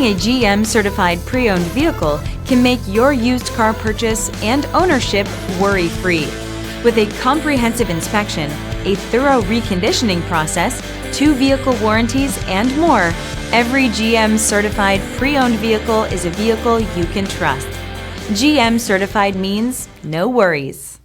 Having a GM-certified pre-owned vehicle can make your used car purchase and ownership worry-free. With a comprehensive inspection, a thorough reconditioning process, 2 vehicle warranties, and more, every GM-certified pre-owned vehicle is a vehicle you can trust. GM-certified means no worries.